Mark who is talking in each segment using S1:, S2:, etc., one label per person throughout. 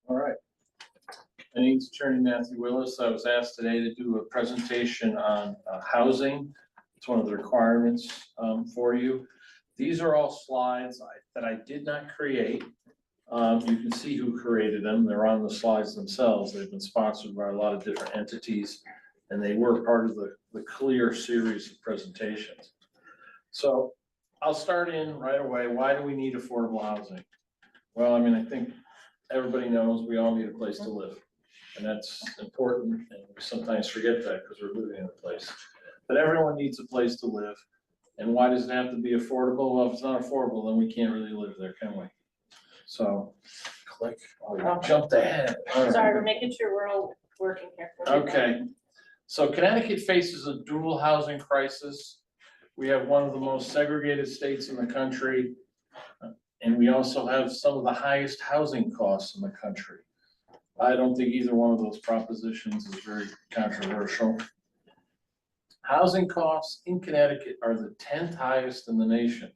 S1: All right. My name's Attorney Matthew Willis. I was asked today to do a presentation on housing. It's one of the requirements for you. These are all slides that I did not create. You can see who created them. They're on the slides themselves. They've been sponsored by a lot of different entities, and they were part of the CLEAR series of presentations. So I'll start in right away. Why do we need affordable housing? Well, I mean, I think everybody knows we all need a place to live. And that's important, and we sometimes forget that because we're living in a place. But everyone needs a place to live. And why does it have to be affordable? Well, if it's not affordable, then we can't really live there, can we? So, click. Oh, you jumped ahead. Right.
S2: Sorry, we're making sure we're all working here.
S1: Okay. So Connecticut faces a dual housing crisis. We have one of the most segregated states in the country. And we also have some of the highest housing costs in the country. I don't think either one of those propositions is very controversial. Housing costs in Connecticut are the 10th highest in the nation.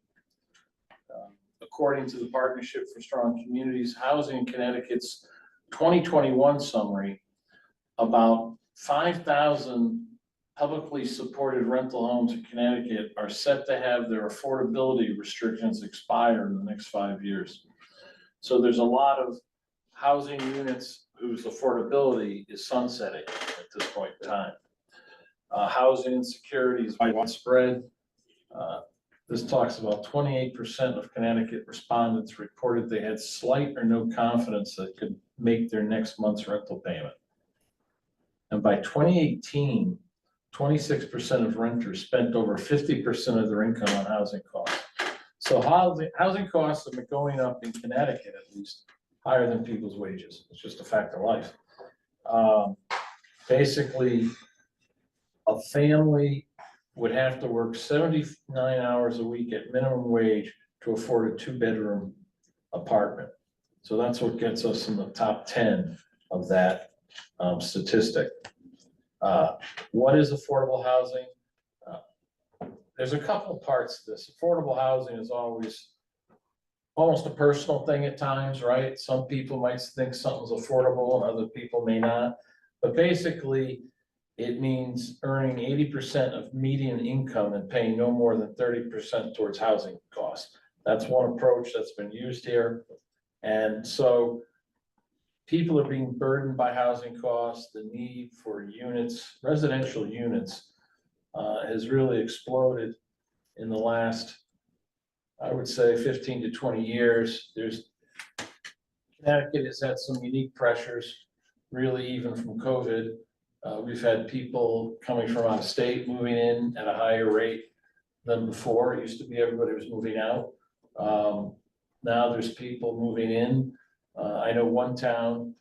S1: According to the Partnership for Strong Communities, housing in Connecticut's 2021 summary, about 5,000 publicly supported rental homes in Connecticut are set to have their affordability restrictions expire in the next 5 years. So there's a lot of housing units whose affordability is sunsetting at this point in time. Housing insecurity is widespread. This talks about 28% of Connecticut respondents reported they had slight or no confidence that could make their next month's rental payment. And by 2018, 26% of renters spent over 50% of their income on housing costs. So housing costs have been going up in Connecticut, at least, higher than people's wages. It's just a fact of life. Basically, a family would have to work 79 hours a week at minimum wage to afford a 2-bedroom apartment. So that's what gets us in the top 10 of that statistic. What is affordable housing? There's a couple of parts to this. Affordable housing is always almost a personal thing at times, right? Some people might think something's affordable and other people may not. But basically, it means earning 80% of median income and paying no more than 30% towards housing costs. That's one approach that's been used here. And so people are being burdened by housing costs. The need for units, residential units, has really exploded in the last, I would say, 15 to 20 years. Connecticut has had some unique pressures, really, even from COVID. We've had people coming from out of state moving in at a higher rate than before. It used to be everybody was moving out. Now there's people moving in. I know one town,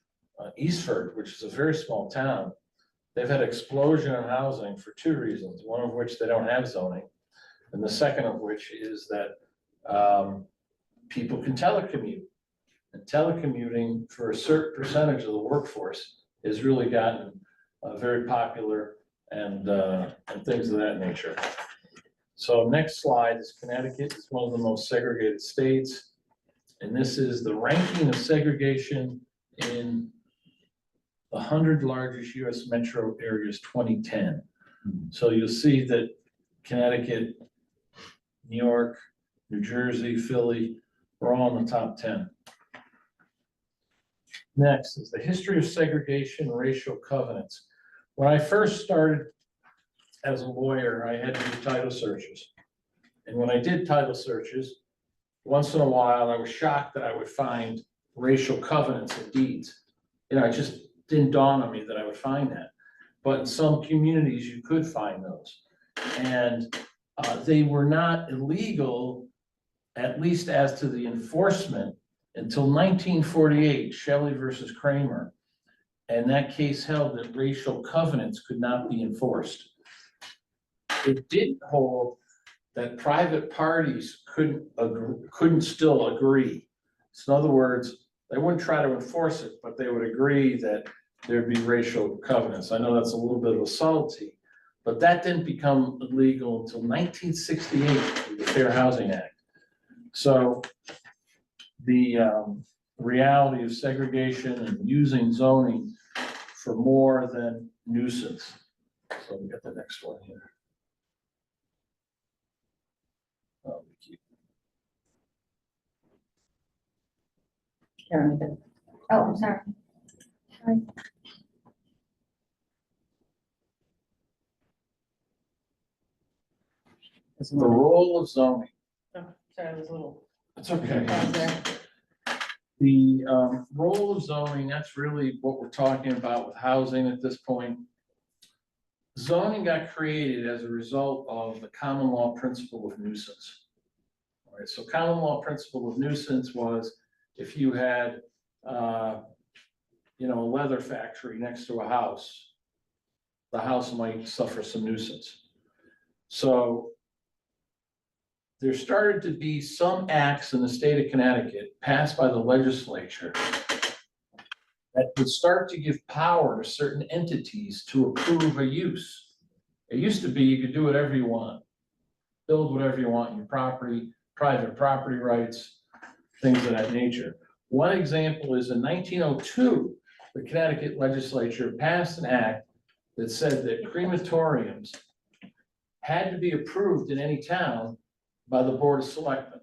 S1: Eastford, which is a very small town, they've had an explosion in housing for 2 reasons, one of which they don't have zoning, and the second of which is that people can telecommute. And telecommuting for a certain percentage of the workforce has really gotten very popular and things of that nature. So next slide is Connecticut. It's one of the most segregated states. And this is the ranking of segregation in the 100 largest US metro areas 2010. So you'll see that Connecticut, New York, New Jersey, Philly, we're all in the top 10. Next is the history of segregation and racial covenants. When I first started as a lawyer, I had to do title searches. And when I did title searches, once in a while, I was shocked that I would find racial covenants in deeds. It just didn't dawn on me that I would find that. But in some communities, you could find those. And they were not illegal, at least as to the enforcement, until 1948, Shelley versus Kramer. And that case held that racial covenants could not be enforced. It did hold that private parties couldn't still agree. So in other words, they wouldn't try to enforce it, but they would agree that there'd be racial covenants. I know that's a little bit of a subtlety, but that didn't become illegal until 1968 with the Fair Housing Act. So the reality of segregation and using zoning for more than nuisance. So we got the next one here. Oh, we keep-
S2: Oh, I'm sorry.
S1: The role of zoning.
S2: Oh, sorry, I was a little.
S1: It's okay.
S2: pause there.
S1: The role of zoning, that's really what we're talking about with housing at this point. Zoning got created as a result of the common law principle of nuisance. All right, so common law principle of nuisance was if you had, a leather factory next to a house, the house might suffer some nuisance. So there started to be some acts in the state of Connecticut passed by the legislature that would start to give power to certain entities to approve a use. It used to be you could do whatever you want, build whatever you want in your property, private property rights, things of that nature. One example is in 1902, the Connecticut legislature passed an act that said that crematoriums had to be approved in any town by the Board of Selectmen.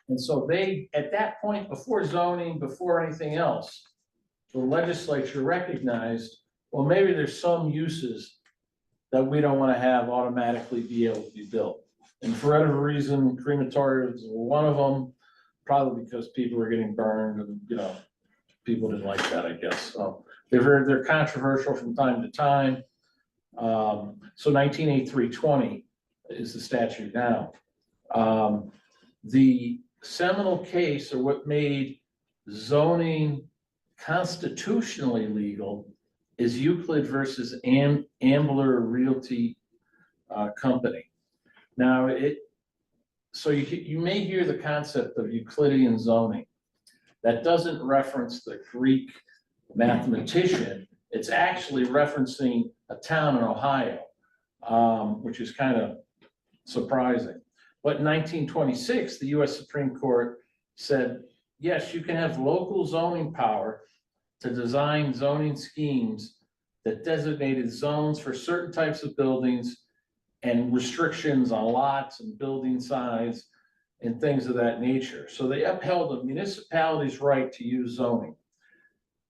S1: And so they, at that point, before zoning, before anything else, the legislature recognized, well, maybe there's some uses that we don't want to have automatically be able to be built. And for whatever reason, crematoriums were one of them, probably because people were getting burned and, people didn't like that, I guess. So they're controversial from time to time. So 1983-20 is the statute now. The seminal case, or what made zoning constitutionally legal, is Euclid versus Ambler Realty Company. Now, so you may hear the concept of Euclidean zoning. That doesn't reference the Greek mathematician. It's actually referencing a town in Ohio, which is kind of surprising. But in 1926, the US Supreme Court said, yes, you can have local zoning power to design zoning schemes that designated zones for certain types of buildings and restrictions on lots and building size and things of that nature. So they upheld the municipality's right to use zoning.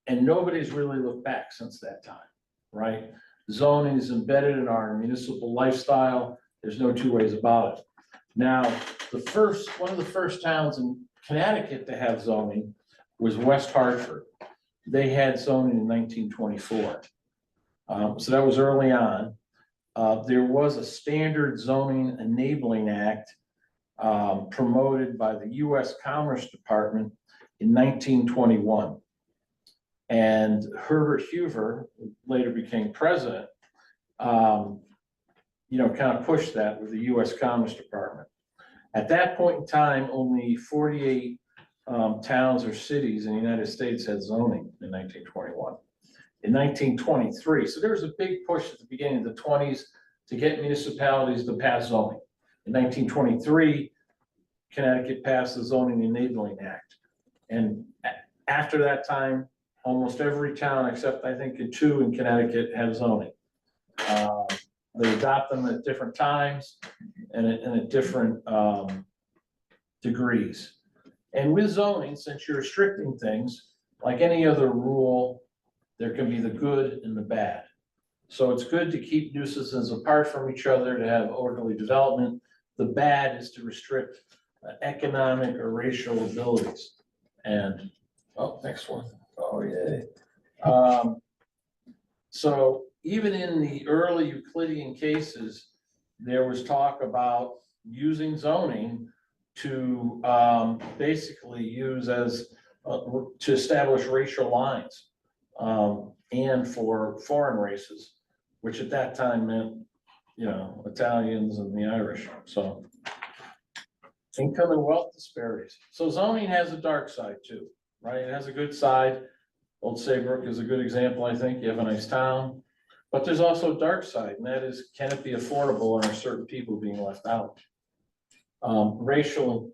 S1: And nobody's really looked back since that time, right? Zoning is embedded in our municipal lifestyle. There's no two ways about it. Now, one of the first towns in Connecticut to have zoning was West Hartford. They had zoning in 1924. So that was early on. There was a standard zoning enabling act promoted by the US Commerce Department in 1921. And Herbert Hoover, who later became president, kind of pushed that with the US Commerce Department. At that point in time, only 48 towns or cities in the United States had zoning in 1921. In 1923, so there was a big push at the beginning of the 20s to get municipalities to pass zoning. In 1923, Connecticut passed the Zoning Enabling Act. And after that time, almost every town, except I think 2 in Connecticut, have zoning. They adopt them at different times and at different degrees. And with zoning, since you're restricting things, like any other rule, there can be the good and the bad. So it's good to keep nuisances apart from each other, to have orderly development. The bad is to restrict economic or racial abilities. And, next one. Oh, yeah. So even in the early Euclidean cases, there was talk about using zoning to basically use as to establish racial lines and for foreign races, which at that time meant, Italians and the Irish. So income and wealth disparities. So zoning has a dark side too, right? It has a good side. Old Saybrook is a good example, I think. You have a nice town, but there's also a dark side, and that is, can it be affordable and are certain people being left out? Racial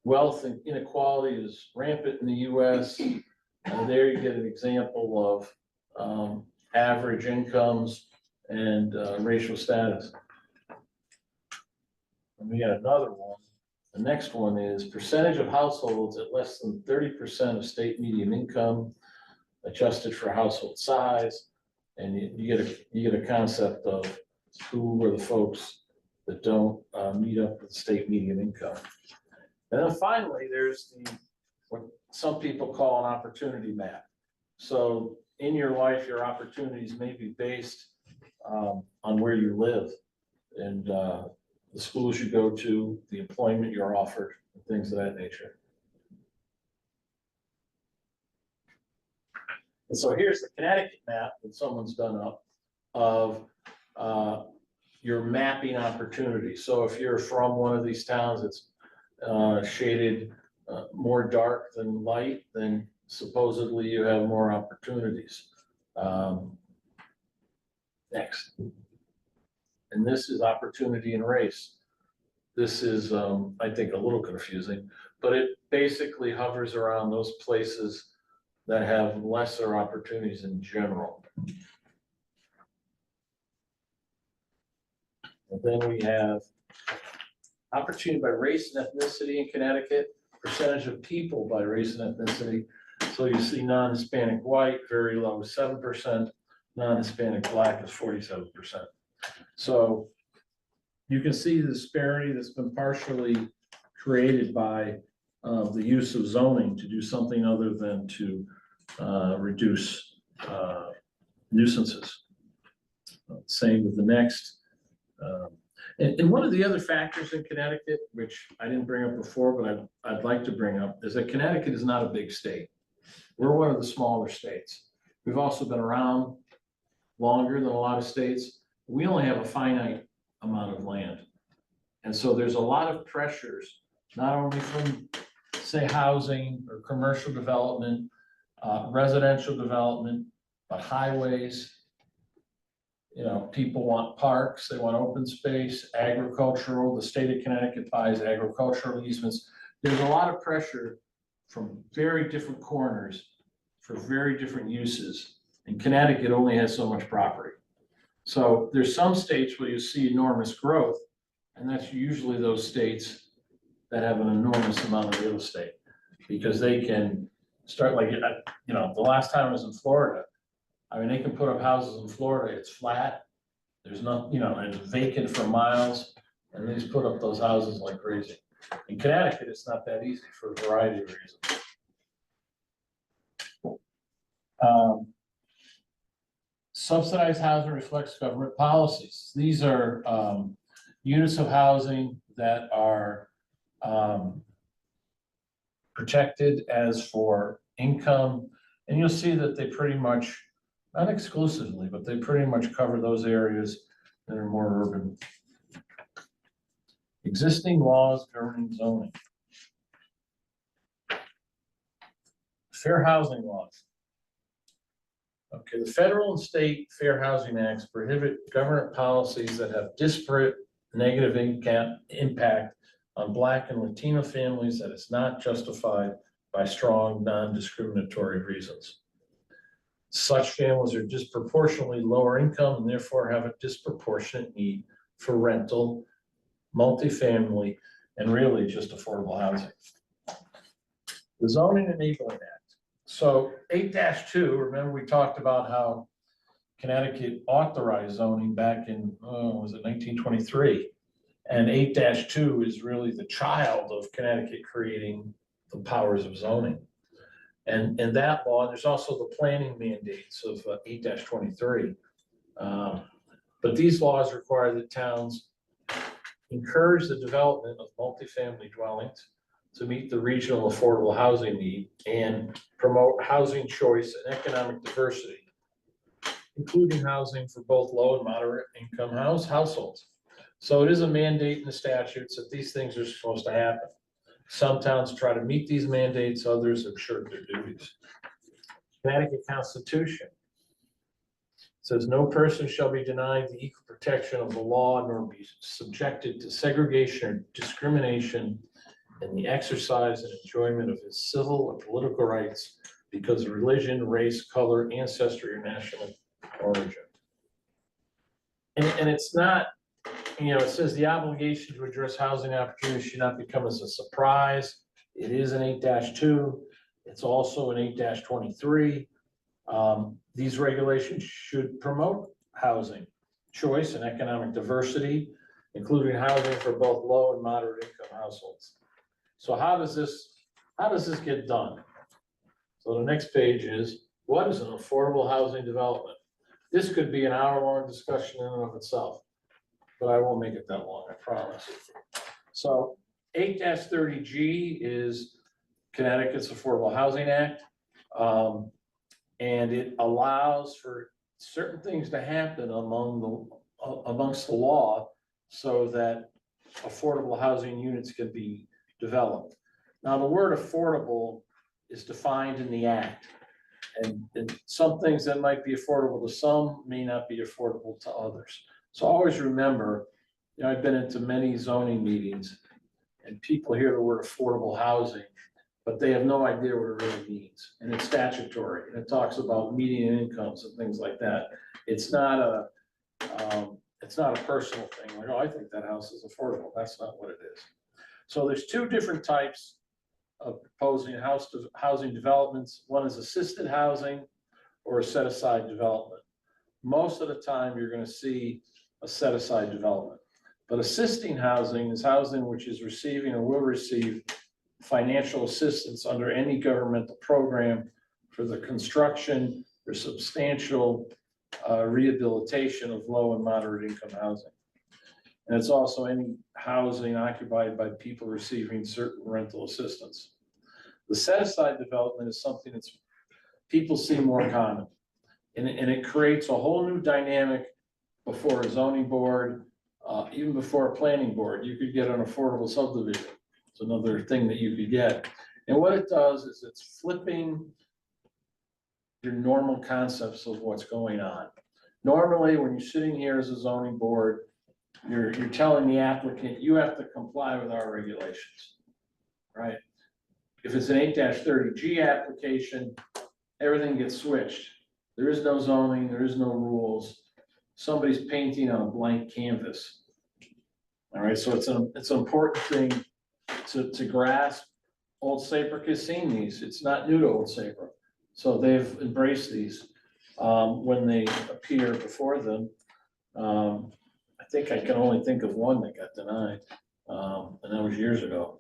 S1: wealth and inequality is rampant in the US. There you get an example of average incomes and racial status. And we got another one. The next one is percentage of households at less than 30% of state median income, adjusted for household size. And you get a concept of who are the folks that don't meet up with the state median income. And then finally, there's what some people call an opportunity map. So in your life, your opportunities may be based on where you live and the schools you go to, the employment you're offered, and things of that nature. And so here's the Connecticut map that someone's done up of your mapping opportunities. So if you're from one of these towns that's shaded more dark than light, then supposedly you have more opportunities. Next. And this is opportunity and race. This is, I think, a little confusing, but it basically hovers around those places that have lesser opportunities in general. And then we have opportunity by race and ethnicity in Connecticut, percentage of people by race and ethnicity. So you see non-Hispanic white, very low, 7%, non-Hispanic black is 47%. So you can see the disparity that's been partially created by the use of zoning to do something other than to reduce nuisances. Same with the next. And one of the other factors in Connecticut, which I didn't bring up before, but I'd like to bring up, is that Connecticut is not a big state. We're one of the smaller states. We've also been around longer than a lot of states. We only have a finite amount of land. And so there's a lot of pressures, not only from, say, housing or commercial development, residential development, but highways. You know, people want parks, they want open space, agricultural. The state of Connecticut buys agricultural easements. There's a lot of pressure from very different corners for very different uses. And Connecticut only has so much property. So there's some states where you see enormous growth, and that's usually those states that have an enormous amount of real estate, because they can start, like, you know, the last time I was in Florida, I mean, they can put up houses in Florida, it's flat, there's not, you know, and it's vacant for miles, and they just put up those houses like crazy. In Connecticut, it's not that easy for a variety of reasons. Subsidized housing reflects government policies. These are units of housing that are protected as for income. And you'll see that they pretty much, not exclusively, but they pretty much cover those areas that are more urban. Existing laws governing zoning. Fair housing laws. Okay, the federal and state fair housing acts prohibit government policies that have disparate negative impact on Black and Latino families that is not justified by strong non-discriminatory reasons. Such families are disproportionately lower income and therefore have a disproportionate need for rental, multifamily, and really just affordable housing. The Zoning Enabling Act. So 8-2, remember we talked about how Connecticut authorized zoning back in, was it 1923? And 8-2 is really the child of Connecticut creating the powers of zoning. And that law, there's also the planning mandates of 8-23. But these laws require that towns encourage the development of multifamily dwellings to meet the regional affordable housing need and promote housing choice and economic diversity, including housing for both low and moderate income households. So it is a mandate in the statutes that these things are supposed to happen. Some towns try to meet these mandates, others have shirked their duties. Connecticut Constitution says no person shall be denied the equal protection of the law nor be subjected to segregation or discrimination in the exercise and enjoyment of his civil and political rights because of religion, race, color, ancestry, or national origin. And it's not, it says the obligation to address housing opportunities should not become as a surprise. It is an 8-2. It's also an 8-23. These regulations should promote housing choice and economic diversity, including housing for both low and moderate income households. So how does this get done? So the next page is, what is an affordable housing development? This could be an hour-long discussion in and of itself, but I won't make it that long, I promise. So 8-30G is Connecticut's Affordable Housing Act. And it allows for certain things to happen amongst the law so that affordable housing units can be developed. Now, the word affordable is defined in the act. And some things that might be affordable to some may not be affordable to others. So always remember, I've been into many zoning meetings and people hear the word affordable housing, but they have no idea what it really means. And it's statutory, and it talks about median incomes and things like that. It's not a personal thing, like, oh, I think that house is affordable. That's not what it is. So there's two different types of proposing housing developments. One is assisted housing or a set-aside development. Most of the time, you're going to see a set-aside development. But assisting housing is housing which is receiving or will receive financial assistance under any governmental program for the construction or substantial rehabilitation of low and moderate income housing. And it's also any housing occupied by people receiving certain rental assistance. The set-aside development is something that's people see more common. And it creates a whole new dynamic before a zoning board, even before a planning board. You could get an affordable subdivision. It's another thing that you could get. And what it does is it's flipping your normal concepts of what's going on. Normally, when you're sitting here as a zoning board, you're telling the applicant, you have to comply with our regulations, right? If it's an 8-30G application, everything gets switched. There is no zoning, there is no rules. Somebody's painting on a blank canvas. All right, so it's an important thing to grasp. Old Saybrook has seen these. It's not new to Old Saybrook. So they've embraced these when they appear before them. I think I can only think of one that got denied, and that was years ago.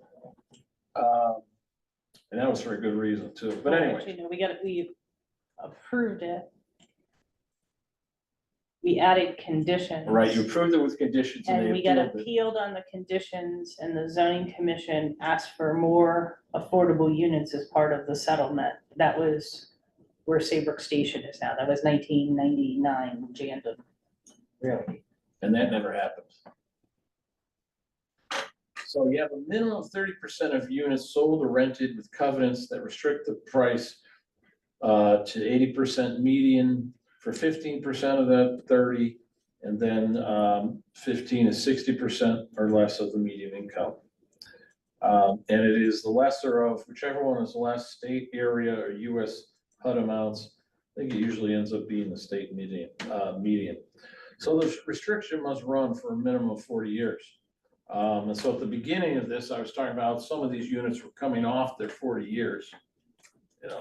S1: And that was for a good reason too. But anyway.
S2: Actually, no, we approved it. We added conditions.
S1: Right, you approved it with conditions.
S2: And we got appealed on the conditions, and the zoning commission asked for more affordable units as part of the settlement. That was where Saybrook Station is now. That was 1999, Jandon.
S1: Really? And that never happens. So you have a minimum of 30% of units sold or rented with covenants that restrict the price to 80% median for 15% of that 30, and then 15 is 60% or less of the median income. And it is the lesser of whichever one is less, state, area, or US HUD amounts. I think it usually ends up being the state median. So the restriction must run for a minimum of 40 years. And so at the beginning of this, I was talking about some of these units were coming off their 40 years.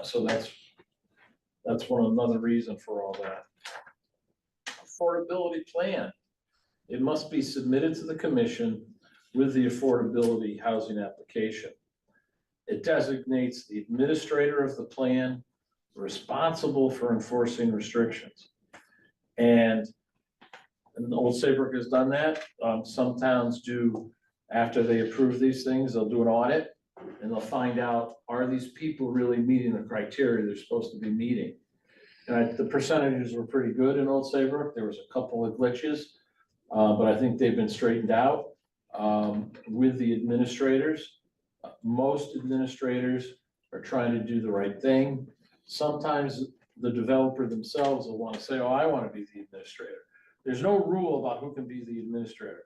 S1: So that's another reason for all that. Affordability plan. It must be submitted to the commission with the affordability housing application. It designates the administrator of the plan responsible for enforcing restrictions. And Old Saybrook has done that. Some towns do, after they approve these things, they'll do an audit and they'll find out, are these people really meeting the criteria they're supposed to be meeting? And the percentages were pretty good in Old Saybrook. There was a couple of glitches, but I think they've been straightened out with the administrators. Most administrators are trying to do the right thing. Sometimes the developer themselves will want to say, oh, I want to be the administrator. There's no rule about who can be the administrator,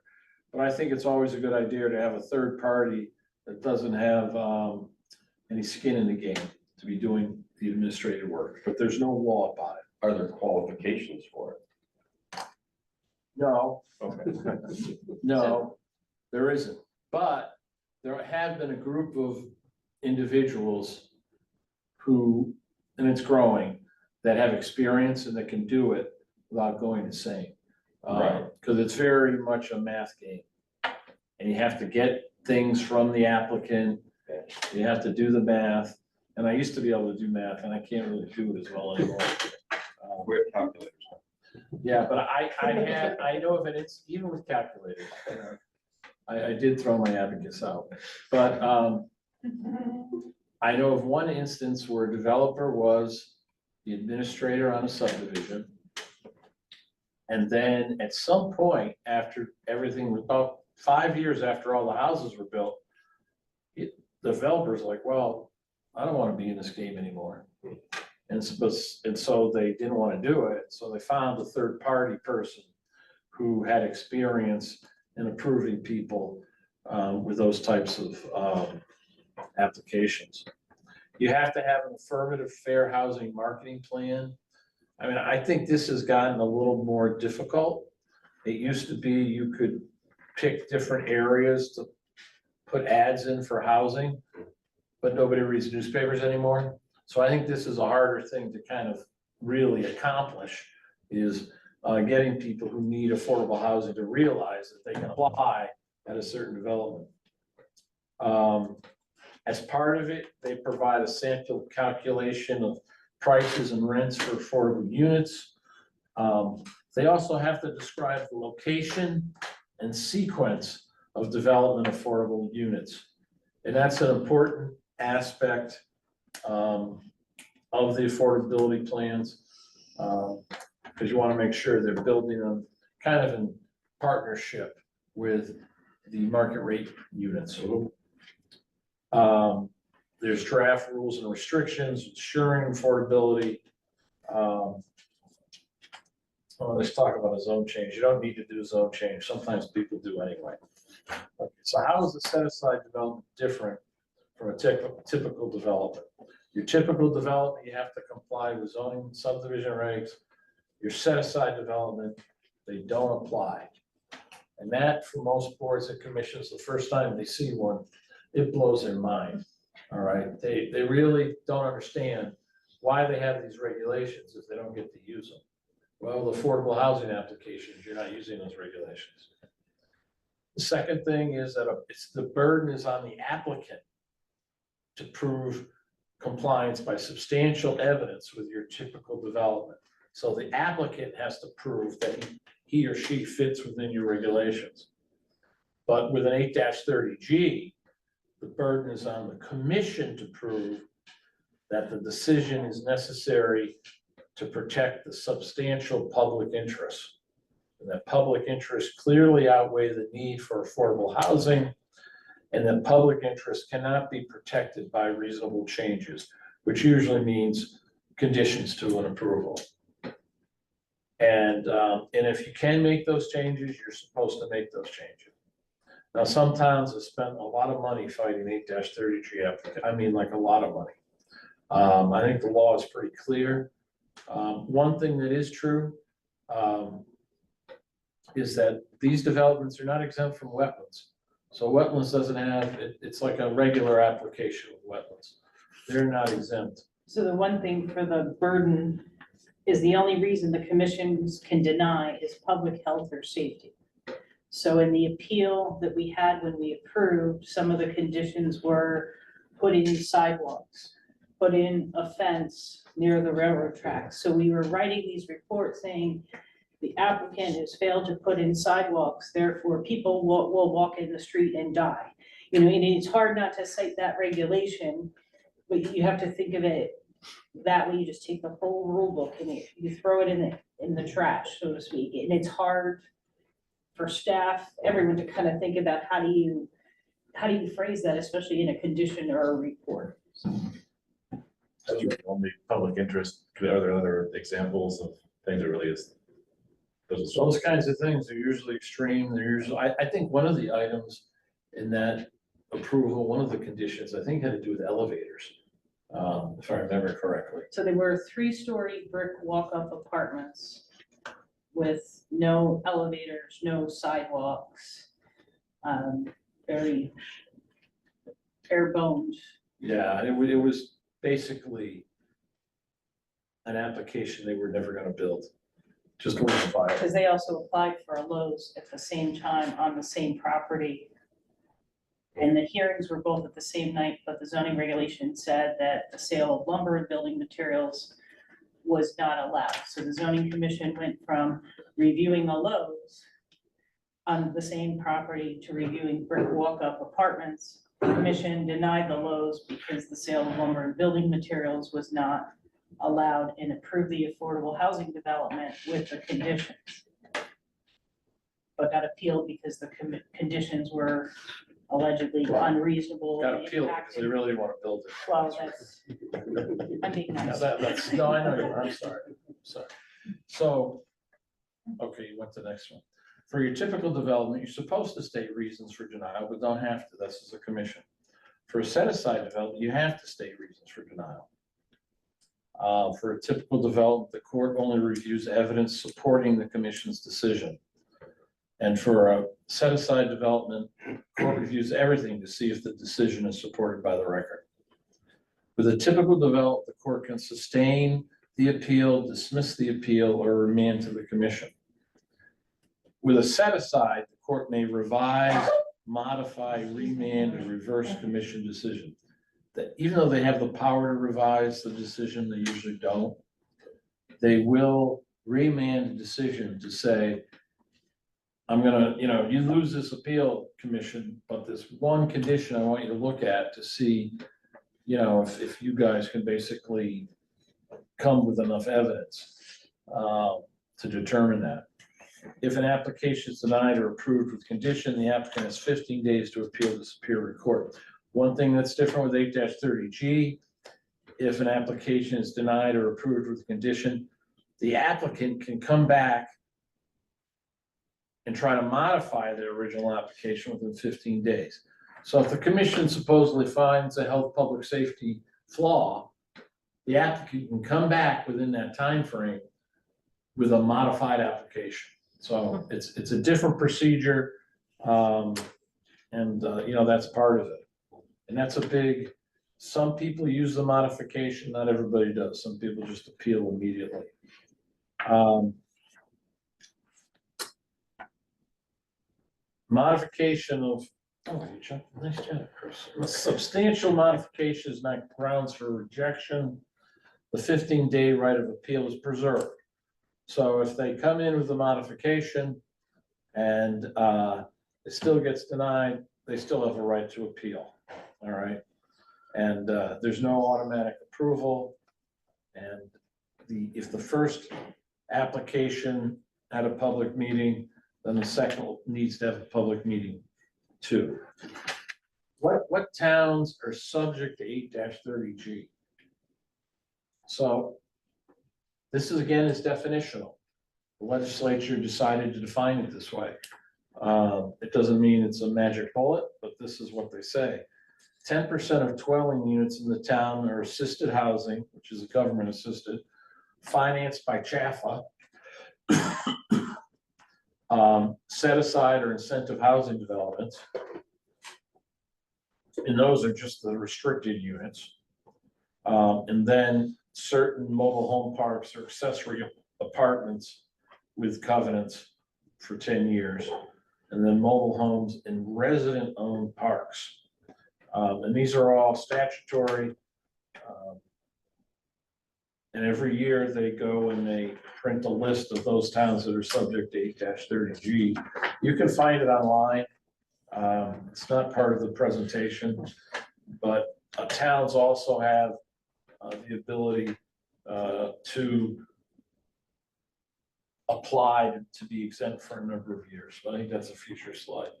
S1: but I think it's always a good idea to have a third party that doesn't have any skin in the game to be doing the administrative work, but there's no law about it.
S3: Are there qualifications for it?
S1: No,
S3: Okay.
S1: no, there isn't. But there have been a group of individuals who, and it's growing, that have experience and that can do it without going insane.
S3: Right.
S1: Because it's very much a math game. And you have to get things from the applicant, you have to do the math. And I used to be able to do math, and I can't really do it as well anymore.
S3: We have calculators.
S1: Yeah, but I know of it, it's even with calculators. I did throw my abacus out, but I know of one instance where a developer was the administrator on a subdivision. And then at some point, after everything was about 5 years after all the houses were built, the developer's like, well, I don't want to be in this game anymore. And so they didn't want to do it, so they found a third-party person who had experience in approving people with those types of applications. You have to have an affirmative fair housing marketing plan. I mean, I think this has gotten a little more difficult. It used to be you could pick different areas to put ads in for housing, but nobody reads newspapers anymore. So I think this is a harder thing to kind of really accomplish, is getting people who need affordable housing to realize that they can apply at a certain development. As part of it, they provide a sample calculation of prices and rents for affordable units. They also have to describe the location and sequence of development affordable units. And that's an important aspect of the affordability plans, because you want to make sure they're building them kind of in partnership with the market rate units. There's draft rules and restrictions ensuring affordability. Let's talk about a zone change. You don't need to do a zone change. Sometimes people do anyway. Okay, so how is the set-aside development different from a typical development? Your typical development, you have to comply with zoning subdivision regs. Your set-aside development, they don't apply. And that, for most boards and commissions, the first time they see one, it blows their mind. All right, they really don't understand why they have these regulations if they don't get to use them. Well, the affordable housing applications, you're not using those regulations. The second thing is that the burden is on the applicant to prove compliance by substantial evidence with your typical development. So the applicant has to prove that he or she fits within your regulations. But with an 8-30G, the burden is on the commission to prove that the decision is necessary to protect the substantial public interest. And that public interest clearly outweigh the need for affordable housing, and that public interest cannot be protected by reasonable changes, which usually means conditions to an approval. And if you can make those changes, you're supposed to make those changes. Now, some towns have spent a lot of money fighting 8-30G applicants. I mean, like a lot of money. I think the law is pretty clear. One thing that is true is that these developments are not exempt from wetlands. So wetlands doesn't have, it's like a regular application of wetlands. They're not exempt.
S2: So the one thing for the burden is the only reason the commissions can deny is public health or safety. So in the appeal that we had when we approved, some of the conditions were put in sidewalks, put in a fence near the railroad tracks. So we were writing these reports saying the applicant has failed to put in sidewalks, therefore people will walk in the street and die. You know, and it's hard not to cite that regulation, but you have to think of it that way. You just take the whole rule book and you throw it in the trash, so to speak. And it's hard for staff, everyone to kind of think about how do you phrase that, especially in a condition or a report.
S4: That's really only public interest. Are there other examples of things that really is?
S1: Those kinds of things are usually extreme. They're usually, I think one of the items in that approval, one of the conditions, I think, had to do with elevators, if I remember correctly.
S2: So they were 3-story brick walk-up apartments with no elevators, no sidewalks, very bare bones.
S1: Yeah, it was basically an application they were never gonna build, just wasn't viable.
S2: Because they also applied for a Lowe's at the same time on the same property. And the hearings were both at the same night, but the zoning regulation said that the sale of lumber and building materials was not allowed. So the zoning commission went from reviewing the Lowe's on the same property to reviewing brick walk-up apartments. The commission denied the Lowe's because the sale of lumber and building materials was not allowed and approved the affordable housing development with the conditions. But got appealed because the conditions were allegedly unreasonable.
S1: Got
S2: and
S1: appealed because
S2: impacted-
S1: they really didn't wanna build it.
S2: Well, that's, I'm being
S1: No,
S2: nice.
S1: that's, no, I know you are, I'm sorry. So, okay, you went to the next one. For your typical development, you're supposed to state reasons for denial, but don't have to, that's as a commission. For a set-aside development, you have to state reasons for denial. For a typical development, the court only reviews evidence supporting the commission's decision. And for a set-aside development, court reviews everything to see if the decision is supported by the record. With a typical development, the court can sustain the appeal, dismiss the appeal, or remand to the commission. With a set-aside, the court may revise, modify, remand, or reverse commission decision. That even though they have the power to revise the decision, they usually don't. They will remand a decision to say, I'm gonna, you lose this appeal, commission, but this one condition I want you to look at to see, if you guys can basically come with enough evidence to determine that. If an application is denied or approved with condition, the applicant has 15 days to appeal to Superior Court. One thing that's different with 8-30G, if an application is denied or approved with condition, the applicant can come back and try to modify their original application within 15 days. So if the commission supposedly finds a health public safety flaw, the applicant can come back within that time frame with a modified application. So it's a different procedure, and that's part of it. And that's a big, some people use the modification, not everybody does. Some people just appeal immediately. Modification of, nice job, Chris. Substantial modification is not grounds for rejection. The 15-day right of appeal is preserved. So if they come in with a modification and it still gets denied, they still have a right to appeal, all right? And there's no automatic approval. And if the first application had a public meeting, then the second needs to have a public meeting too. What towns are subject to 8-30G? So this is, again, is definitional. The legislature decided to define it this way. It doesn't mean it's a magic bullet, but this is what they say. 10% of dwelling units in the town are assisted housing, which is government assisted, financed by CHAFA, set aside or incentive housing developments. And those are just the restricted units. And then certain mobile home parks or accessory apartments with covenants for 10 years. And then mobile homes in resident-owned parks. And these are all statutory. And every year they go and they print a list of those towns that are subject to 8-30G. You can find it online. It's not part of the presentation, but towns also have the ability to apply to be exempt for a number of years. But I think that's a future slide.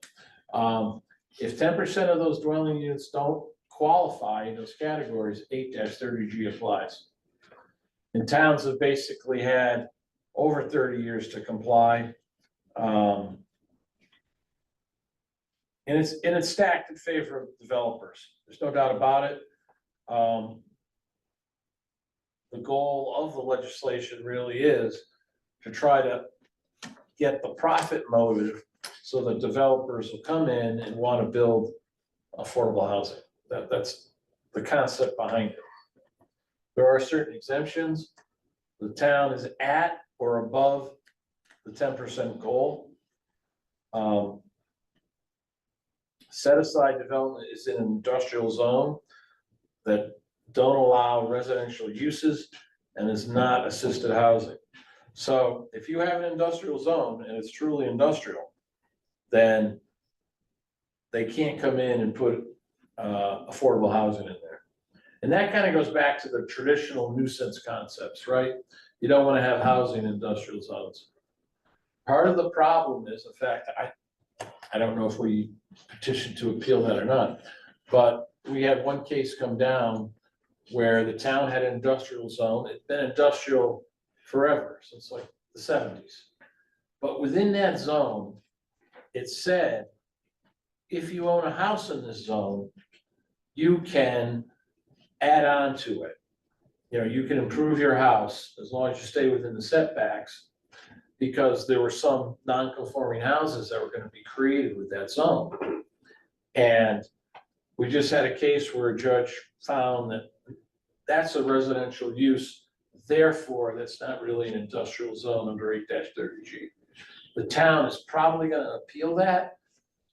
S1: If 10% of those dwelling units don't qualify in those categories, 8-30G applies. And towns have basically had over 30 years to comply. And it's stacked in favor of developers, there's no doubt about it. The goal of the legislation really is to try to get the profit motive so that developers will come in and want to build affordable housing. That's the concept behind it. There are certain exemptions. The town is at or above the 10% goal. Set aside development is in an industrial zone that don't allow residential uses and is not assisted housing. So if you have an industrial zone and it's truly industrial, then they can't come in and put affordable housing in there. And that kind of goes back to the traditional nuisance concepts, right? You don't want to have housing in industrial zones. Part of the problem is, in fact, I don't know if we petitioned to appeal that or not, but we had one case come down where the town had an industrial zone. It's been industrial forever, since like the 70s. But within that zone, it said, if you own a house in this zone, you can add on to it. You know, you can improve your house as long as you stay within the setbacks, because there were some non-conforming houses that were going to be created with that zone. And we just had a case where a judge found that that's a residential use, therefore that's not really an industrial zone under 8-30G. The town is probably going to appeal that,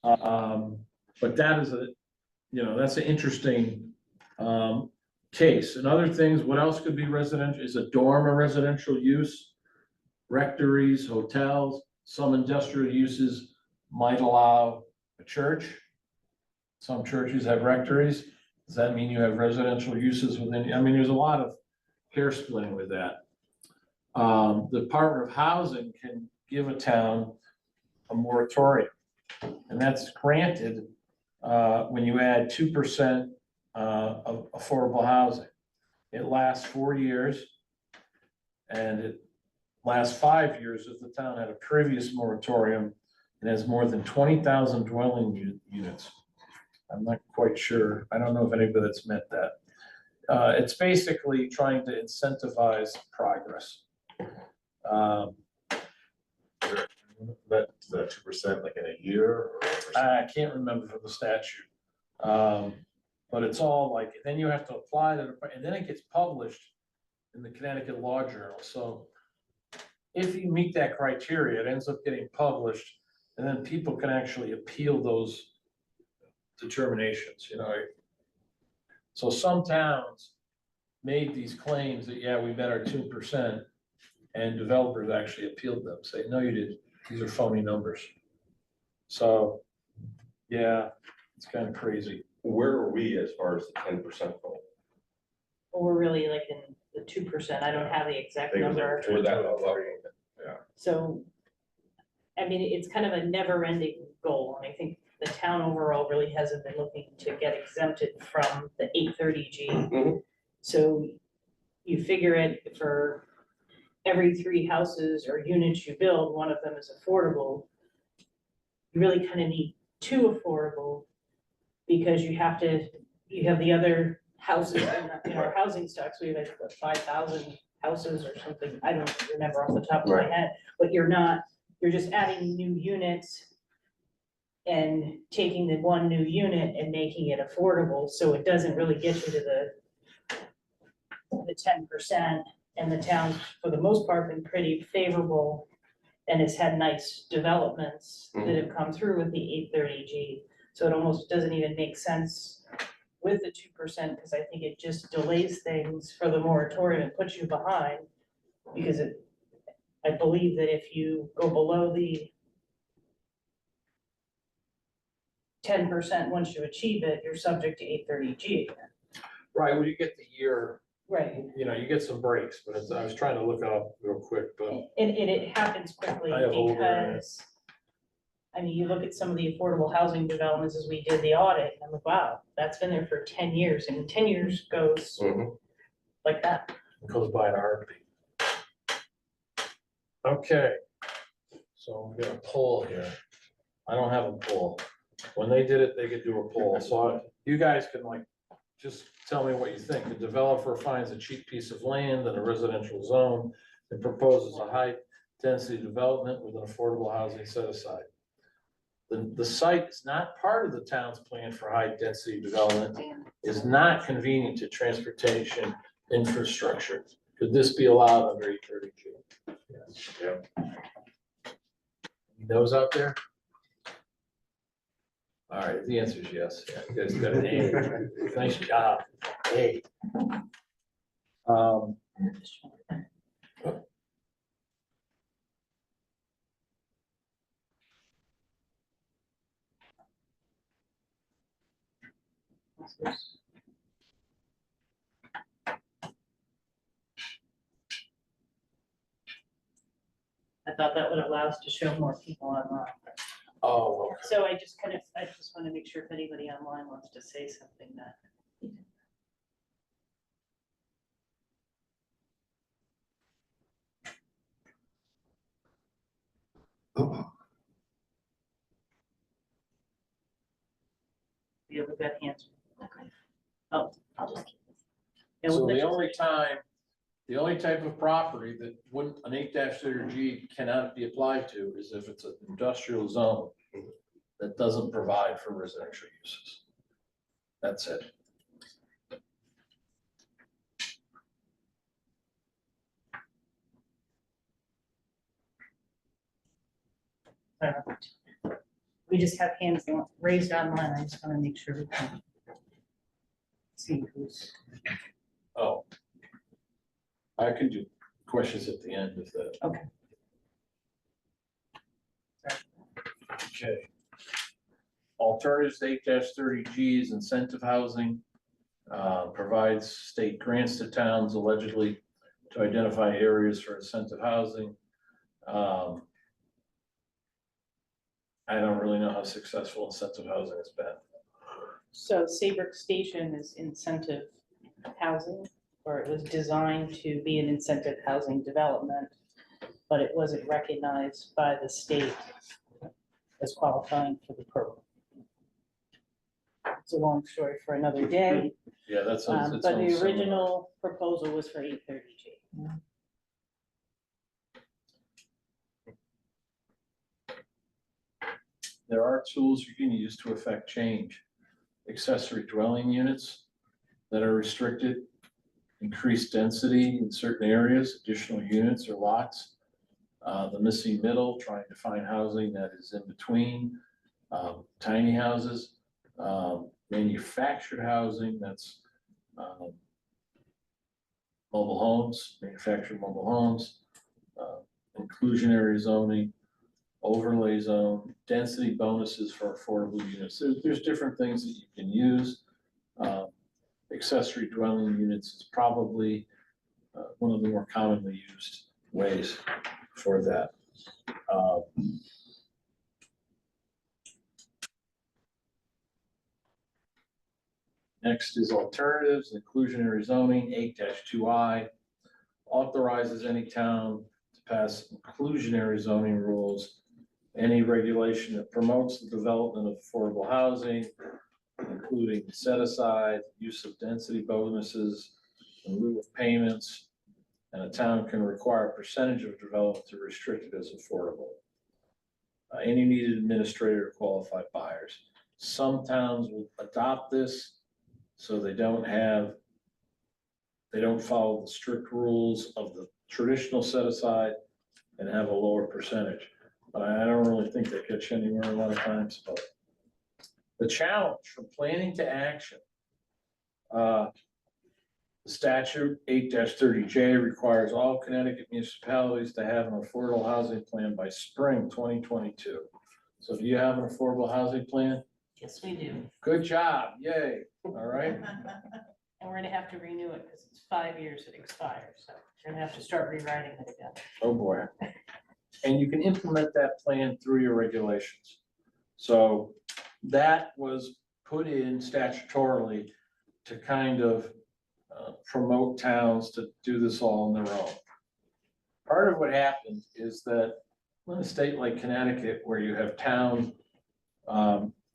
S1: but that is that's an interesting case. And other things, what else could be residential? Is a dorm a residential use? Rectories, hotels, some industrial uses might allow a church. Some churches have rectories. Does that mean you have residential uses within? I mean, there's a lot of hair splitting with that. The Department of Housing can give a town a moratorium, and that's granted when you add 2% of affordable housing. It lasts 4 years, and it lasts 5 years if the town had a previous moratorium and has more than 20,000 dwelling units. I'm not quite sure. I don't know if anybody that's met that. It's basically trying to incentivize progress.
S4: That 2% like in a year or?
S1: I can't remember from the statute. But it's all like, then you have to apply to, and then it gets published in the Connecticut Law Journal. So if you meet that criteria, it ends up getting published, and then people can actually appeal those determinations, So some towns made these claims that, yeah, we met our 2%, and developers actually appealed them, say, no, you didn't. These are phony numbers. So, yeah, it's kind of crazy.
S3: Where are we as far as the 10% goal?
S2: Well, we're really like in the 2%. I don't have the exact number.
S3: We're that level.
S2: So, I mean, it's kind of a never-ending goal, and I think the town overall really hasn't been looking to get exempted from the 830G.
S3: Mhm.
S2: So you figure it for every 3 houses or units you build, one of them is affordable. You really kind of need 2 affordable, because you have the other houses in our housing stocks. We have like 5,000 houses or something. I don't remember off the top of my head, but you're just adding new units and taking the one new unit and making it affordable, so it doesn't really get you to the 10%. And the town's, for the most part, been pretty favorable, and it's had nice developments that have come through with the 830G. So it almost doesn't even make sense with the 2%, because I think it just delays things for the moratorium and puts you behind, because I believe that if you go below the 10%, once you achieve it, you're subject to 830G.
S1: Right, well, you get the year,
S2: Right.
S1: you get some breaks, but I was trying to look it up real quick, but
S2: And it happens quickly,
S1: I have older-
S2: because, I mean, you look at some of the affordable housing developments as we did the audit, and I'm like, wow, that's been there for 10 years, and 10 years goes
S3: Mhm.
S2: like that.
S1: it goes by in a heartbeat. Okay, so we got a poll here. I don't have a poll. When they did it, they could do a poll, so you guys can like, just tell me what you think. The developer finds a cheap piece of land in a residential zone and proposes a high-density development with an affordable housing set aside. The site is not part of the town's plan for high-density development, is not convenient to transportation infrastructure. Could this be allowed under 832? Yes.
S4: Yeah.
S1: Those out there? All right, the answer is yes. Yeah, you guys got an A. Nice job. A.
S2: I thought that would allow us to show more people online.
S1: Oh, okay.
S2: So I just want to make sure if anybody online wants to say something that. You have a good hands.
S5: Okay.
S2: Oh,
S5: I'll just keep this.
S2: yeah,
S1: So
S2: let's
S1: the
S2: just-
S1: only type of property that wouldn't, an 8-30G cannot be applied to is if it's an industrial zone that doesn't provide for residential uses. That's it.
S2: We just have hands raised online. I just want to make sure we can see who's.
S1: Oh. I can do questions at the end of that.
S2: Okay.
S1: Okay. Alternatives to 8-30G is incentive housing. Provides state grants to towns allegedly to identify areas for incentive housing. I don't really know how successful incentive housing has been.
S2: So Saybrook Station is incentive housing, or it was designed to be an incentive housing development, but it wasn't recognized by the state as qualifying for the program. It's a long story for another day,
S1: Yeah, that's.
S2: but the original proposal was for 830G.
S1: There are tools you can use to affect change. Accessory dwelling units that are restricted, increased density in certain areas, additional units or lots. The missing middle, trying to find housing that is in between, tiny houses, manufactured housing, that's mobile homes, manufactured mobile homes, inclusionary zoning, overlay zone, density bonuses for affordable units. There's different things that you can use. Accessory dwelling units is probably one of the more commonly used ways for that. Next is alternatives, inclusionary zoning, 8-2I, authorizes any town to pass inclusionary zoning rules. Any regulation that promotes the development of affordable housing, including set aside, use of density bonuses in lieu of payments, and a town can require a percentage of development to restrict it as affordable. Any needed administrator or qualified buyers. Some towns will adopt this, so they don't follow the strict rules of the traditional set aside and have a lower percentage. But I don't really think they catch anywhere a lot of times, but the challenge from planning to action. The statute 8-30J requires all Connecticut municipalities to have an affordable housing plan by spring 2022. So do you have an affordable housing plan?
S2: Yes, we do.
S1: Good job, yay, all right?
S2: And we're gonna have to renew it because it's 5 years it expires, so we're gonna have to start rewriting it again.
S1: Oh, boy. And you can implement that plan through your regulations. So that was put in statutorily to kind of promote towns to do this all on their own. Part of what happened is that in a state like Connecticut, where you have town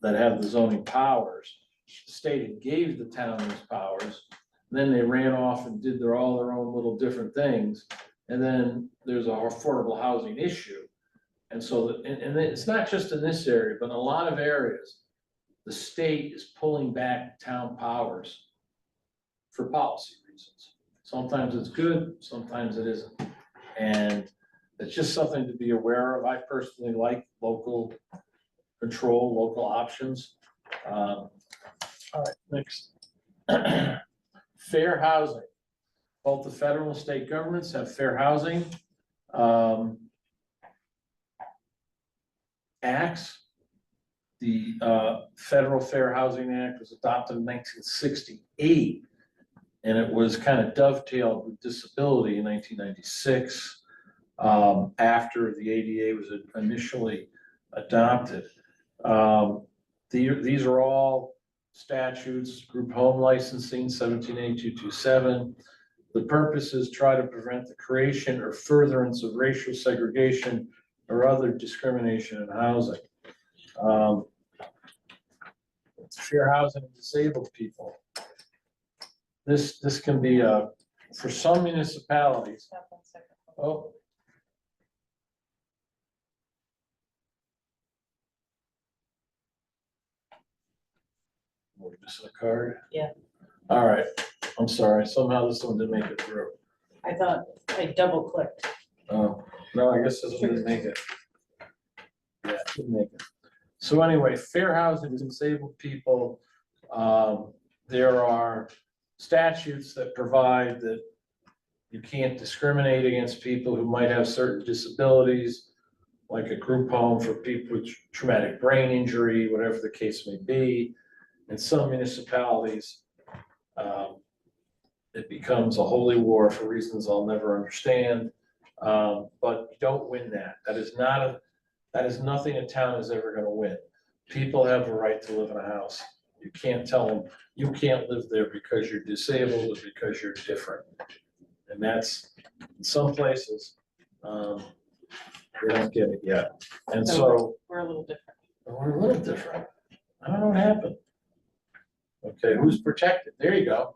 S1: that have the zoning powers. The state gave the town these powers, then they ran off and did all their own little different things. And then there's a affordable housing issue. And so, and it's not just in this area, but in a lot of areas, the state is pulling back town powers for policy reasons. Sometimes it's good, sometimes it isn't. And it's just something to be aware of. I personally like local control, local options. All right, next. Fair housing. Both the federal and state governments have fair housing acts. The Federal Fair Housing Act was adopted in 1968, and it was kind of dovetailed with disability in 1996, after the ADA was initially adopted. These are all statutes, group home licensing, 178227. The purpose is try to prevent the creation or furtherance of racial segregation or other discrimination in housing. Fair housing of disabled people. This can be for some municipalities.
S2: Stop 1 second.
S1: Oh. We're missing a card?
S2: Yeah.
S1: All right, I'm sorry, somehow this one didn't make it through.
S2: I thought I double clicked.
S1: Oh, no, I guess this one didn't make it. Yeah, it didn't make it. So anyway, fair housing to disabled people. There are statutes that provide that you can't discriminate against people who might have certain disabilities, like a group home for people with traumatic brain injury, whatever the case may be. In some municipalities, it becomes a holy war for reasons I'll never understand. But you don't win that. That is nothing a town is ever gonna win. People have a right to live in a house. You can't tell them, you can't live there because you're disabled or because you're different. And that's, in some places, they don't get it yet. And so,
S2: We're a little different.
S1: we're a little different. I don't know what happened. Okay, who's protected? There you go.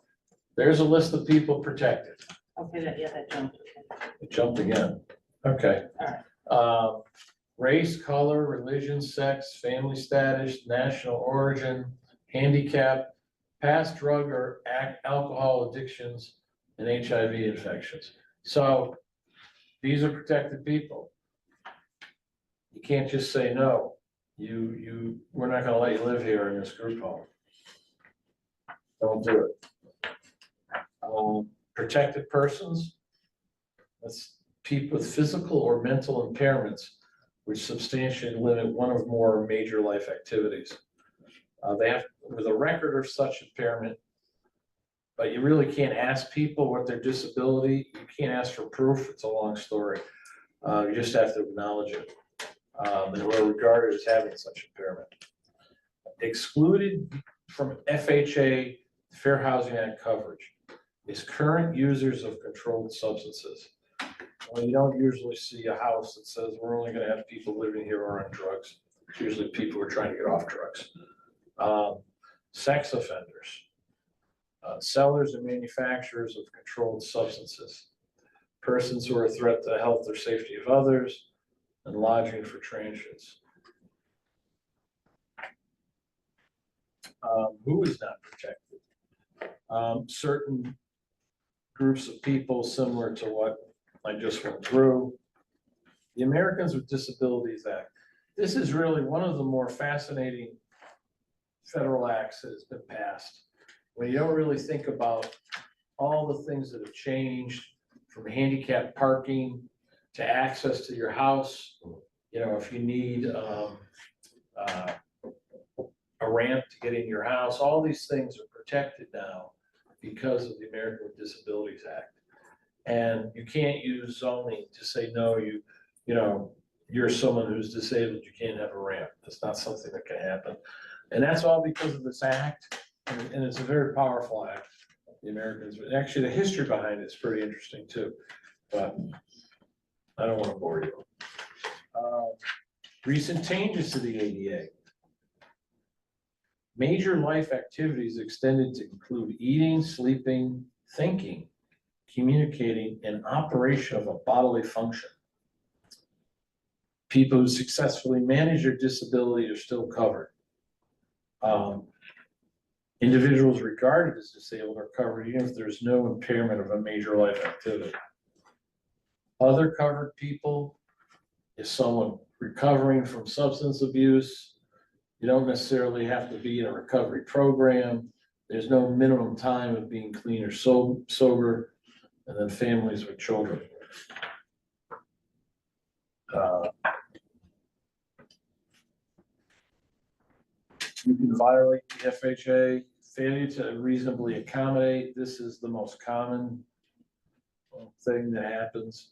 S1: There's a list of people protected.
S2: Okay, that jumped.
S1: It jumped again. Okay. Race, color, religion, sex, family status, national origin, handicap, past drug or alcohol addictions, and HIV infections. So these are protected people. You can't just say no. We're not gonna let you live here in this group home. Don't do it. Protected persons, that's people with physical or mental impairments which substantially limit one or more major life activities. They have, with a record of such impairment, but you really can't ask people what their disability, you can't ask for proof, it's a long story. You just have to acknowledge it. They were regarded as having such impairment. Excluded from FHA Fair Housing Act coverage is current users of controlled substances. Well, you don't usually see a house that says we're only gonna have people living here who are on drugs. It's usually people who are trying to get off drugs. Sex offenders, sellers and manufacturers of controlled substances, persons who are a threat to the health or safety of others, and lodging for transients. Who is not protected? Certain groups of people similar to what I just went through. The Americans with Disabilities Act. This is really one of the more fascinating federal acts that has been passed. When you don't really think about all the things that have changed, from handicap parking to access to your house. You know, if you need a ramp to get in your house, all these things are protected now because of the American with Disabilities Act. And you can't use zoning to say, no, you know, you're someone who's disabled, you can't have a ramp. That's not something that can happen. And that's all because of this act, and it's a very powerful act. The Americans, actually the history behind it is pretty interesting too, but I don't want to bore you. Recent changes to the ADA. Major life activities extended to include eating, sleeping, thinking, communicating, and operation of a bodily function. People who successfully manage their disability are still covered. Individuals regarded as disabled are covered even if there's no impairment of a major life activity. Other covered people is someone recovering from substance abuse. You don't necessarily have to be in a recovery program. There's no minimum time of being clean or sober, and then families with children. You can violate the FHA, failure to reasonably accommodate. This is the most common thing that happens.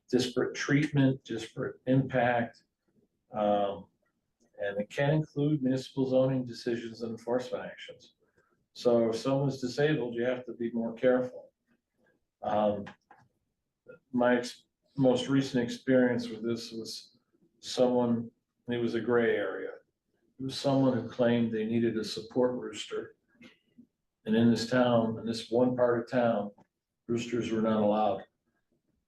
S1: Disparate treatment, disparate impact. And it can include municipal zoning decisions and enforcement actions. So if someone's disabled, you have to be more careful. My most recent experience with this was someone, it was a gray area. It was someone who claimed they needed a support rooster. And in this town, in this one part of town, roosters were not allowed.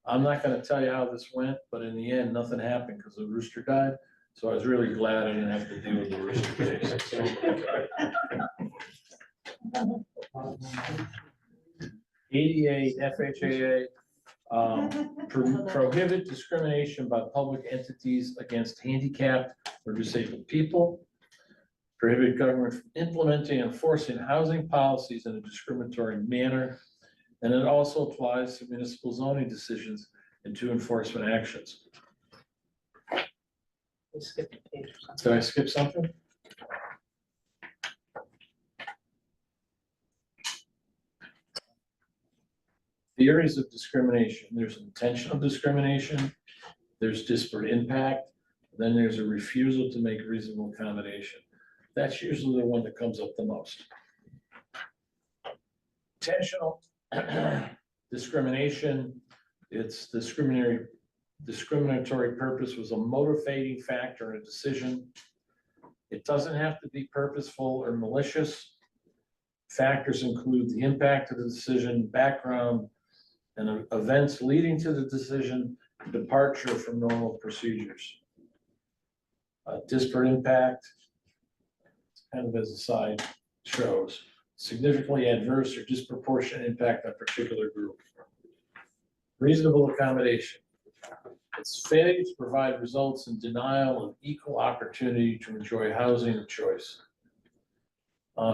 S1: I'm not gonna tell you how this went, but in the end, nothing happened because the rooster died. So I was really glad I didn't have to deal with the rooster case. ADA, FHAA, prohibit discrimination by public entities against handicapped or disabled people. Prohibit government from implementing and enforcing housing policies in a discriminatory manner. And it also applies to municipal zoning decisions and to enforcement actions.
S2: We skipped a page or something.
S1: Did I skip something? Theories of discrimination. There's intentional discrimination, there's disparate impact, then there's a refusal to make reasonable accommodation. That's usually the one that comes up the most. Intentional discrimination, it's discriminatory purpose was a motivating factor in a decision. It doesn't have to be purposeful or malicious. Factors include the impact of the decision, background, and events leading to the decision, departure from normal procedures. Disparate impact, kind of as a side shows, significantly adverse or disproportionate impact on a particular group. Reasonable accommodation. Its failure to provide results in denial of equal opportunity to enjoy housing of choice.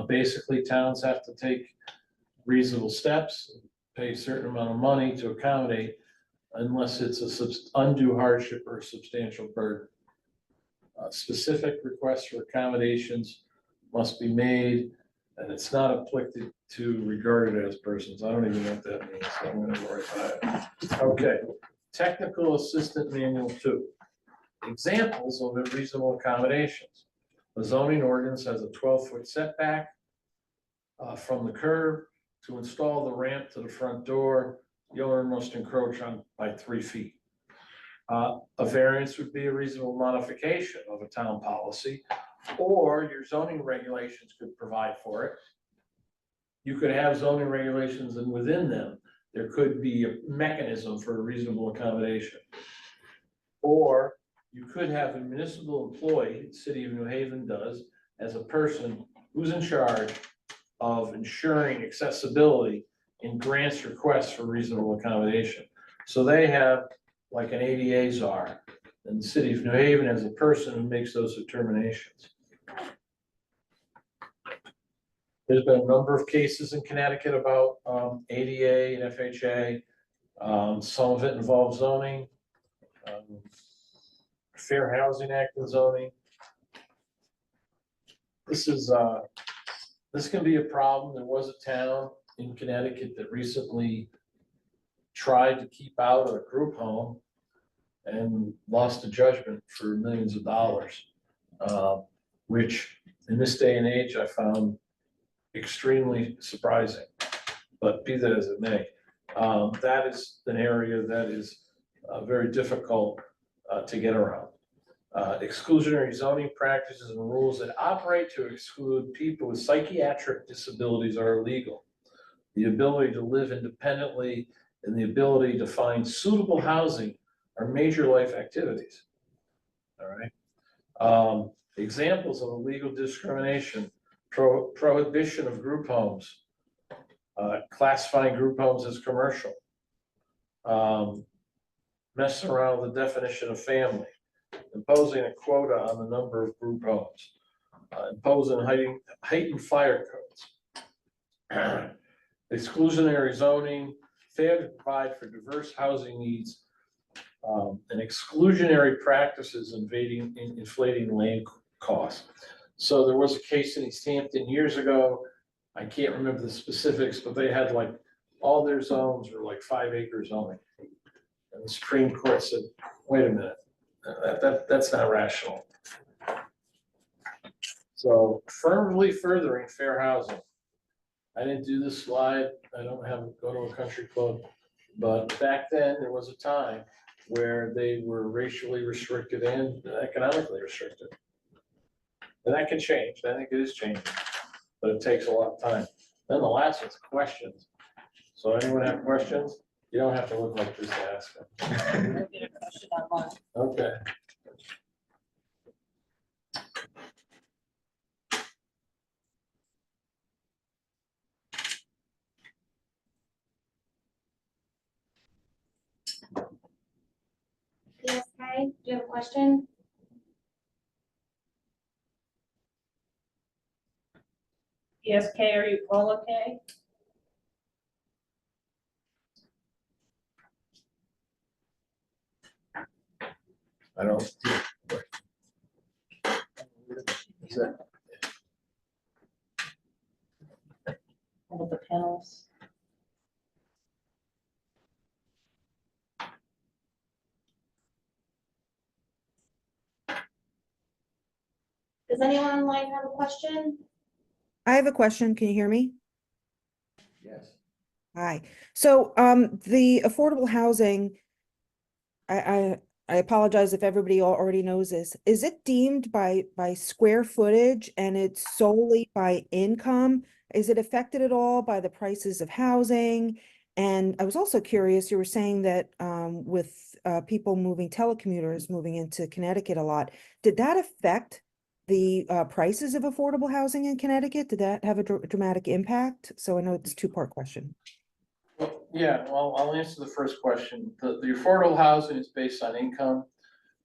S1: Basically, towns have to take reasonable steps, pay a certain amount of money to accommodate unless it's a undue hardship or a substantial burden. Specific requests for accommodations must be made, and it's not applicable to regarded as persons. I don't even know what that means, so I'm gonna worry about it. Okay, technical assistant manual 2. Examples of unreasonable accommodations. The zoning ordinance has a 12-foot setback from the curb. To install the ramp to the front door, the owner must encroach on by 3 feet. A variance would be a reasonable modification of a town policy, or your zoning regulations could provide for it. You could have zoning regulations, and within them, there could be a mechanism for a reasonable accommodation. Or you could have a municipal employee, the city of New Haven does, as a person who's in charge of ensuring accessibility in grants requests for reasonable accommodation. So they have like an ADA czar, and the city of New Haven has a person who makes those determinations. There's been a number of cases in Connecticut about ADA and FHA. Some of it involves zoning, Fair Housing Act and zoning. This can be a problem. There was a town in Connecticut that recently tried to keep out a group home and lost a judgment for millions of dollars, which in this day and age I found extremely surprising, but be that as it may, that is an area that is very difficult to get around. Exclusionary zoning practices and rules that operate to exclude people with psychiatric disabilities are illegal. The ability to live independently and the ability to find suitable housing are major life activities. All right. Examples of illegal discrimination, prohibition of group homes, classifying group homes as commercial, messing around with the definition of family, imposing a quota on the number of group homes, imposing heightened fire codes, exclusionary zoning, failure to provide for diverse housing needs, and exclusionary practices inflating land costs. So there was a case in East Hampton years ago. I can't remember the specifics, but they had like all their zones were like 5 acres only. And the Supreme Court said, wait a minute, that's not rational. So firmly furthering fair housing. I didn't do this slide. I don't have go to a country club, but back then there was a time where they were racially restricted and economically restricted. And that can change. I think it is changing, but it takes a lot of time. Then the last one's questions. So anyone have questions? You don't have to look like this to ask them.
S2: We'll get a question online.
S1: Okay.
S5: Yes, Kai, do you have a question?
S2: ESK, are you all okay?
S1: I don't. Is that-
S2: All of the panels.
S5: Does anyone online have a question?
S6: I have a question. Can you hear me?
S1: Yes.
S6: Hi. So the affordable housing, I apologize if everybody already knows this. Is it deemed by square footage and it's solely by income? Is it affected at all by the prices of housing? And I was also curious, you were saying that with people telecommuters moving into Connecticut a lot, did that affect the prices of affordable housing in Connecticut? Did that have a dramatic impact? So I know it's a two-part question.
S1: Well, yeah, well, I'll answer the first question. The affordable housing is based on income,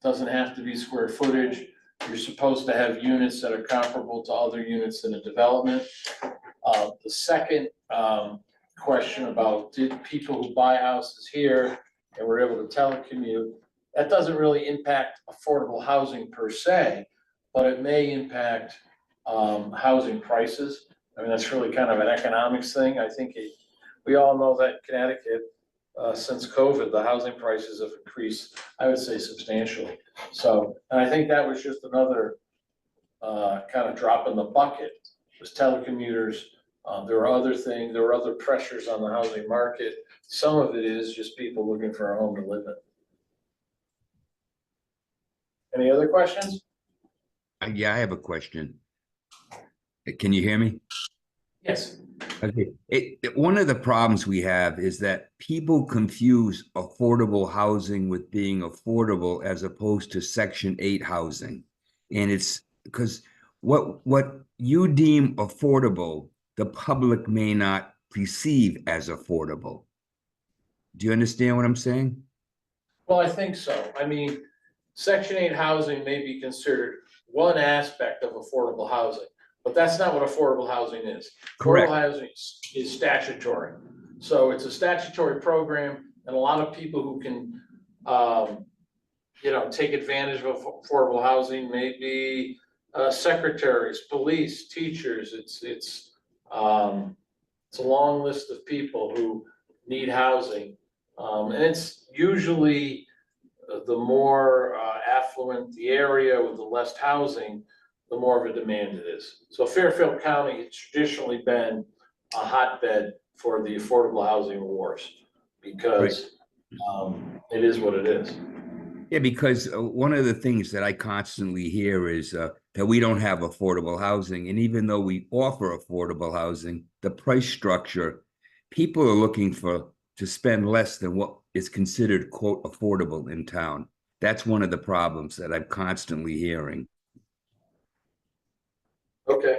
S1: doesn't have to be square footage. You're supposed to have units that are comparable to other units in a development. The second question about did people who buy houses here and were able to telecommute, that doesn't really impact affordable housing per se, but it may impact housing prices. I mean, that's really kind of an economics thing. I think we all know that Connecticut, since COVID, the housing prices have increased, I would say substantially. So, and I think that was just another kind of drop in the bucket, was telecommuters. There were other things, there were other pressures on the housing market. Some of it is just people looking for a home to live in. Any other questions?
S7: Yeah, I have a question. Can you hear me?
S1: Yes.
S7: Okay. One of the problems we have is that people confuse affordable housing with being affordable as opposed to Section 8 housing. And it's because what you deem affordable, the public may not perceive as affordable. Do you understand what I'm saying?
S1: Well, I think so. I mean, Section 8 housing may be considered one aspect of affordable housing, but that's not what affordable housing is.
S7: Correct.
S1: Affordable housing is statutory. So it's a statutory program, and a lot of people who can, take advantage of affordable housing may be secretaries, police, teachers. It's a long list of people who need housing. And it's usually the more affluent the area with the less housing, the more of a demand it is. So Fairfield County has traditionally been a hotbed for the affordable housing wars because it is what it is.
S7: Yeah, because one of the things that I constantly hear is that we don't have affordable housing. And even though we offer affordable housing, the price structure, people are looking to spend less than what is considered, quote, affordable in town. That's one of the problems that I'm constantly hearing.
S1: Okay,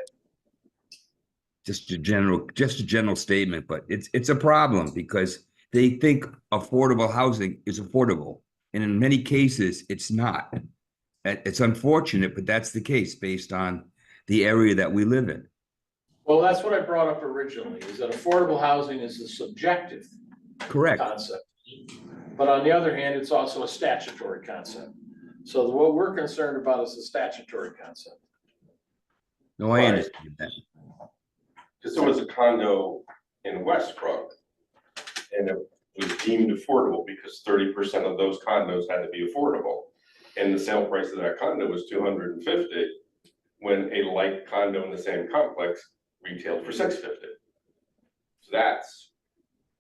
S7: Just a general statement, but it's a problem because they think affordable housing is affordable. And in many cases, it's not. It's unfortunate, but that's the case based on the area that we live in.
S1: well, that's what I brought up originally, is that affordable housing is a subjective
S7: Correct.
S1: concept. But on the other hand, it's also a statutory concept. So what we're concerned about is the statutory concept.
S7: No, I understand that.
S3: Because there was a condo in Westbrook, and it was deemed affordable because 30% of those condos had to be affordable. And the sale price of that condo was $250, when a like condo in the same complex retailed for $650. So that's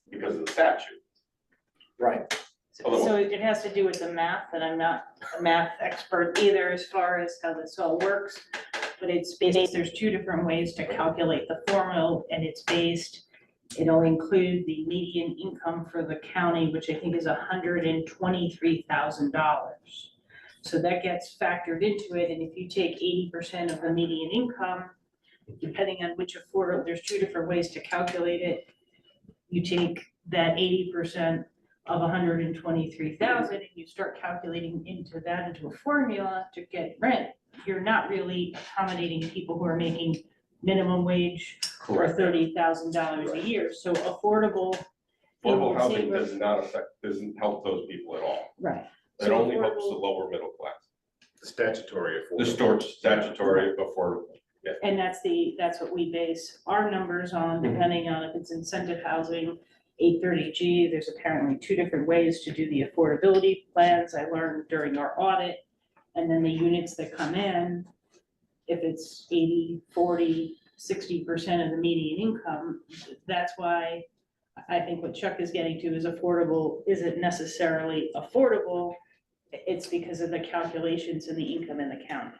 S3: because of the statute.
S1: Right.
S2: So it has to do with the math, and I'm not a math expert either as far as how this all works. But it's based, there's two different ways to calculate the formula, and it's based, it'll include the median income for the county, which I think is $123,000. So that gets factored into it, and if you take 80% of the median income, depending on which affordable, there's two different ways to calculate it. You take that 80% of 123,000 and you start calculating into a formula to get rent. You're not really accommodating people who are making minimum wage or $30,000 a year, so affordable.
S3: Affordable housing
S2: Saybrook-
S3: doesn't help those people at all.
S2: Right.
S3: It
S2: So
S3: only helps the
S2: affordable-
S3: lower middle class.
S4: Statutory
S3: The
S4: affordable.
S3: statutory affordable.
S2: And that's what we base our numbers on, depending on if it's incentive housing, 830G, there's apparently two different ways to do the affordability plans, I learned during our audit. And then the units that come in, if it's 80, 40, 60% of the median income, that's why I think what Chuck is getting to is affordable isn't necessarily affordable. It's because of the calculations and the income in the county.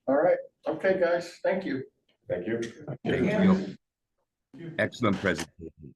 S1: All right, okay, guys, thank you.
S3: Thank you.
S7: Thank you. Excellent presentation.